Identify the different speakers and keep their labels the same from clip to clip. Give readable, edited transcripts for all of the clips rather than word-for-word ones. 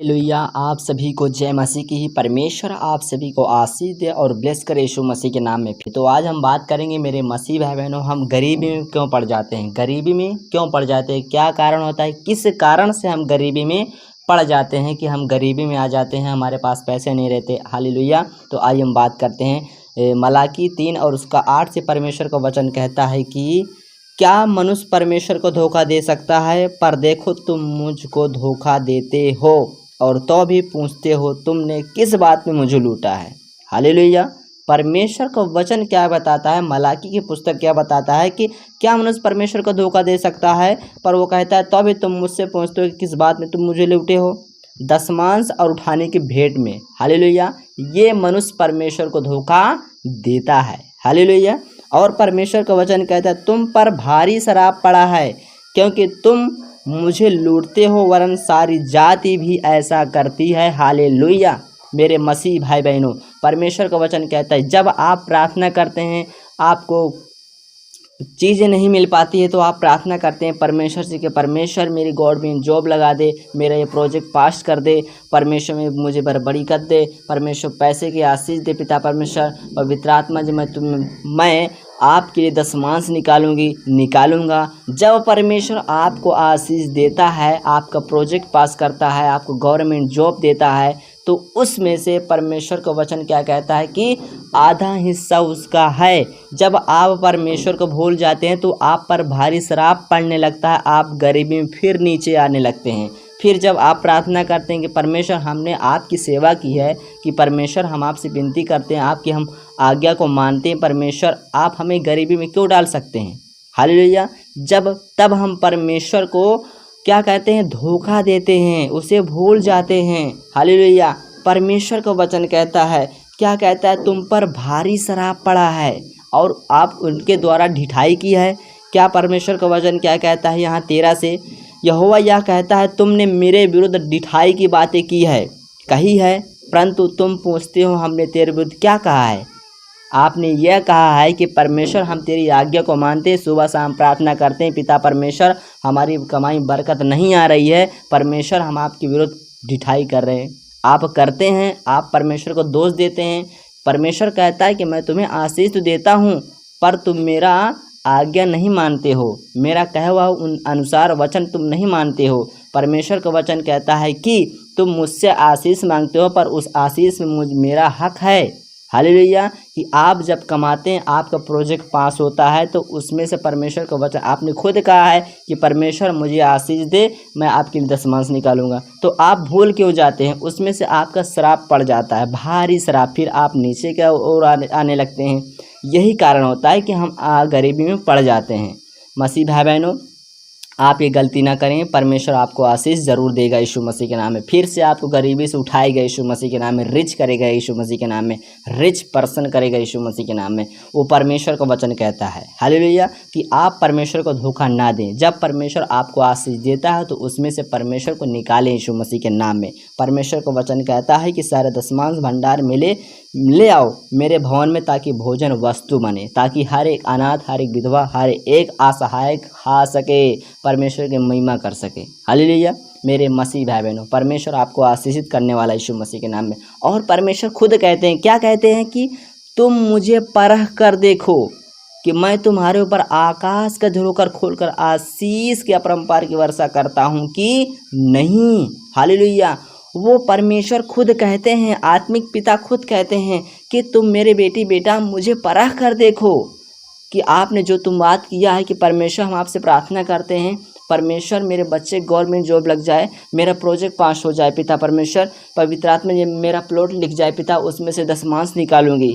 Speaker 1: Hallelujah. आप सभी को जय मसीह की ही। परमेश्वर आप सभी को आशीष दे और ब्लेस करे यीशु मसीह के नाम में। फिर तो आज हम बात करेंगे मेरे मसीह भाई बहनों, हम गरीबी में क्यों पड़ जाते हैं। गरीबी में क्यों पड़ जाते हैं, क्या कारण होता है, किस कारण से हम गरीबी में पड़ जाते हैं कि हम गरीबी में आ जाते हैं, हमारे पास पैसे नहीं रहते। हालेलुया। तो आइए हम बात करते हैं मलाकी 3 और उसका 8 से परमेश्वर का वचन कहता है कि क्या मनुष्य परमेश्वर को धोखा दे सकता है। पर देखो तुम मुझको धोखा देते हो और तो भी पूछते हो तुमने किस बात में मुझे लूटा है। हालेलुया। परमेश्वर का वचन क्या बताता है, मलाकी की पुस्तक क्या बताता है कि क्या मनुष्य परमेश्वर को धोखा दे सकता है। पर वो कहता है तो भी तुम मुझसे पूछते हो कि किस बात में तुम मुझे लूटे हो, दशमांश और उठाने की भेंट में। हालेलुया। ये मनुष्य परमेश्वर को धोखा देता है। हालेलुया। और परमेश्वर का वचन कहता है तुम पर भारी शराब पड़ा है क्योंकि तुम मुझे लूटते हो, वरन सारी जाति भी ऐसा करती है। हालेलुया। मेरे मसीह भाई बहनों, परमेश्वर का वचन कहता है जब आप प्रार्थना करते हैं, आपको चीज़ें नहीं मिल पाती है तो आप प्रार्थना करते हैं परमेश्वर से कि परमेश्वर मेरी गवर्नमेंट जॉब लगा दे, मेरा ये प्रोजेक्ट पास कर दे, परमेश्वर में मुझे बड़ी कर दे, परमेश्वर पैसे की आशीष दे। पिता परमेश्वर पवित्र आत्मा जी, मैं आपके लिए दशमांश निकालूंगा। जब परमेश्वर आपको आशीष देता है, आपका प्रोजेक्ट पास करता है, आपको गवर्नमेंट जॉब देता है, तो उसमें से परमेश्वर का वचन क्या कहता है कि आधा हिस्सा उसका है। जब आप परमेश्वर को भूल जाते हैं तो आप पर भारी शराब पड़ने लगता है, आप गरीबी में फिर नीचे आने लगते हैं। फिर जब आप प्रार्थना करते हैं कि परमेश्वर हमने आपकी सेवा की है, कि परमेश्वर हम आपसे विनती करते हैं, आपकी हम आज्ञा को मानते हैं, परमेश्वर आप हमें गरीबी में क्यों डाल सकते हैं। हालेलुया। तब हम परमेश्वर को क्या कहते हैं, धोखा देते हैं, उसे भूल जाते हैं। हालेलुया। परमेश्वर का वचन कहता है, क्या कहता है, तुम पर भारी शराब पड़ा है और आप उनके द्वारा ढिठाई की है। क्या परमेश्वर का वचन क्या कहता है यहाँ 13 से, यहोवा यह कहता है तुमने मेरे विरुद्ध ढिठाई की बातें कही है, परंतु तुम पूछते हो हमने तेरे विरुद्ध क्या कहा है। आपने यह कहा है कि परमेश्वर हम तेरी आज्ञा को मानते हैं, सुबह शाम प्रार्थना करते हैं, पिता परमेश्वर हमारी कमाई बरकत नहीं आ रही है, परमेश्वर हम आपके विरुद्ध ढिठाई कर रहे हैं। आप करते हैं, आप परमेश्वर को दोष देते हैं। परमेश्वर कहता है कि मैं तुम्हें आशीष तो देता हूँ पर तुम मेरा आज्ञा नहीं मानते हो, मेरा कहा हुआ उन अनुसार वचन तुम नहीं मानते हो। परमेश्वर का वचन कहता है कि तुम मुझसे आशीष मांगते हो पर उस आशीष में मेरा हक है। हालेलुया। कि आप जब कमाते हैं, आपका प्रोजेक्ट पास होता है तो उसमें से परमेश्वर का वचन आपने खुद कहा है कि परमेश्वर मुझे आशीष दे, मैं आपके लिए दशमांश निकालूंगा। तो आप भूल क्यों जाते हैं, उसमें से आपका श्राप पड़ जाता है, भारी श्राप, फिर आप नीचे की ओर आने लगते हैं। यही कारण होता है कि हम गरीबी में पड़ जाते हैं। मसीह भाई बहनों, आप ये गलती ना करें, परमेश्वर आपको आशीष ज़रूर देगा यीशु मसीह के नाम में। फिर से आपको गरीबी से उठाएगा यीशु मसीह के नाम में, रिच करेगा यीशु मसीह के नाम में, रिच पर्सन करेगा यीशु मसीह के नाम में। वो परमेश्वर का वचन कहता है हालेलुया कि आप परमेश्वर को धोखा ना दें। जब परमेश्वर आपको आशीष देता है तो उसमें से परमेश्वर को निकालें यीशु मसीह के नाम में। परमेश्वर का वचन कहता है कि सारे दशमांश भंडार में ले आओ मेरे भवन में, ताकि भोजन वस्तु बने, ताकि हर एक अनाथ, हर एक विधवा, हर एक असहाय खा सके, परमेश्वर की महिमा कर सके। हालेलुया। मेरे मसीह भाई बहनों, परमेश्वर आपको आशीषित करने वाला यीशु मसीह के नाम में। और परमेश्वर खुद कहते हैं, क्या कहते हैं कि तुम मुझे परख कर देखो कि मैं तुम्हारे ऊपर आकाश का झरोकर खोलकर आशीष के अपरंपार की वर्षा करता हूँ कि नहीं। हालेलुया। वो परमेश्वर खुद कहते हैं, आत्मिक पिता खुद कहते हैं कि तुम मेरे बेटा मुझे परख कर देखो कि आपने जो तुम बात किया है कि परमेश्वर हम आपसे प्रार्थना करते हैं, परमेश्वर मेरे बच्चे गवर्नमेंट जॉब लग जाए, मेरा प्रोजेक्ट पास हो जाए, पिता परमेश्वर पवित्र आत्मा ये मेरा प्लॉट लिख जाए, पिता उसमें से दशमांश निकालूंगी।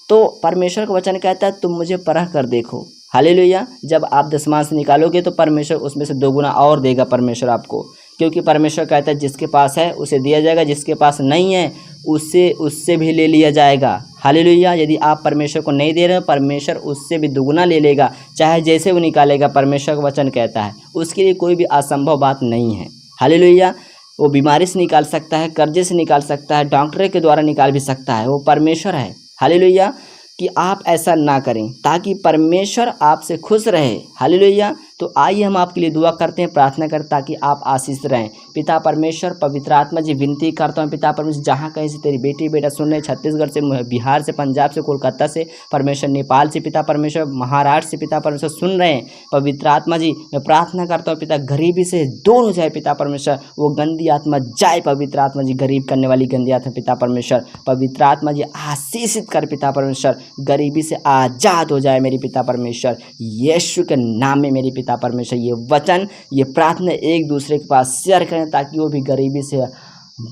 Speaker 1: तो परमेश्वर का वचन कहता है तुम मुझे परख कर देखो। हालेलुया। जब आप दशमांश निकालोगे तो परमेश्वर उसमें से 2 गुना और देगा परमेश्वर आपको, क्योंकि परमेश्वर कहता है जिसके पास है उसे दिया जाएगा, जिसके पास नहीं है उससे भी ले लिया जाएगा। हालेलुया। यदि आप परमेश्वर को नहीं दे रहे हो, परमेश्वर उससे भी दुगुना ले लेगा, चाहे जैसे वो निकालेगा। परमेश्वर का वचन कहता है उसके लिए कोई भी असंभव बात नहीं है। हालेलुया। वो बीमारी से निकाल सकता है, कर्जे से निकाल सकता है, डॉक्टर के द्वारा निकाल भी सकता है, वो परमेश्वर है। हालेलुया। कि आप ऐसा ना करें ताकि परमेश्वर आपसे खुश रहे। हालेलुया। तो आइए हम आपके लिए दुआ करते हैं, प्रार्थना करते हैं ताकि आप आशीष रहें। पिता परमेश्वर, पवित्र आत्मा जी, विनती करता हूँ पिता परमेश्वर, जहाँ कहीं से तेरी बेटी बेटा सुन रहे, छत्तीसगढ़ से, बिहार से, पंजाब से, कोलकाता से परमेश्वर, नेपाल से पिता परमेश्वर, महाराष्ट्र से पिता परमेश्वर सुन रहे हैं पवित्र आत्मा जी, मैं प्रार्थना करता हूँ पिता, गरीबी से दूर हो जाए पिता परमेश्वर, वो गंदी आत्मा जाए पवित्र आत्मा जी, गरीब करने वाली गंदी आत्मा पिता परमेश्वर, पवित्र आत्मा जी आशीषित कर पिता परमेश्वर, गरीबी से आज़ाद हो जाए मेरी पिता परमेश्वर, यीशु के नाम में मेरी पिता परमेश्वर। ये वचन, ये प्रार्थना एक दूसरे के पास शेयर करें ताकि वो भी गरीबी से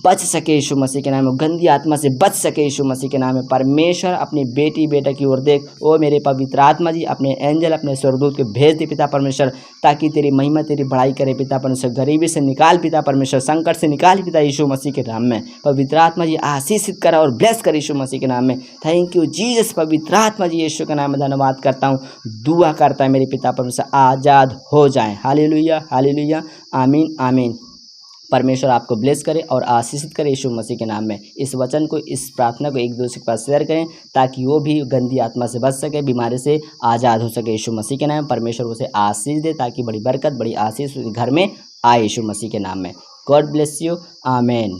Speaker 1: बच सके यीशु मसीह के नाम में, गंदी आत्मा से बच सके यीशु मसीह के नाम में। परमेश्वर अपनी बेटी बेटा की ओर देख, ओ मेरे पवित्र आत्मा जी, अपने एंजल, अपने स्वर्गदूत को भेज दे पिता परमेश्वर, ताकि तेरी महिमा, तेरी बड़ाई करे पिता परमेश्वर, गरीबी से निकाल पिता परमेश्वर, संकट से निकाल पिता यीशु मसीह के नाम में। पवित्र आत्मा जी आशीषित करा और ब्लेस कर यीशु मसीह के नाम में। Thank you Jesus. पवित्र आत्मा जी यीशु के नाम में धन्यवाद करता हूँ, दुआ करता है मेरे पिता परमेश्वर आज़ाद हो जाएं। हालेलुया, हालेलुया, आमीन, आमीन। परमेश्वर आपको ब्लेस करे और आशीषित करे यीशु मसीह के नाम में। इस वचन को, इस प्रार्थना को एक दूसरे के पास शेयर करें ताकि वो भी गंदी आत्मा से बच सके, बीमारी से आज़ाद हो सके यीशु मसीह के नाम में। परमेश्वर उसे आशीष दे ताकि बड़ी बरकत, बड़ी आशीष घर में आए यीशु मसीह के नाम में। God bless you, amen.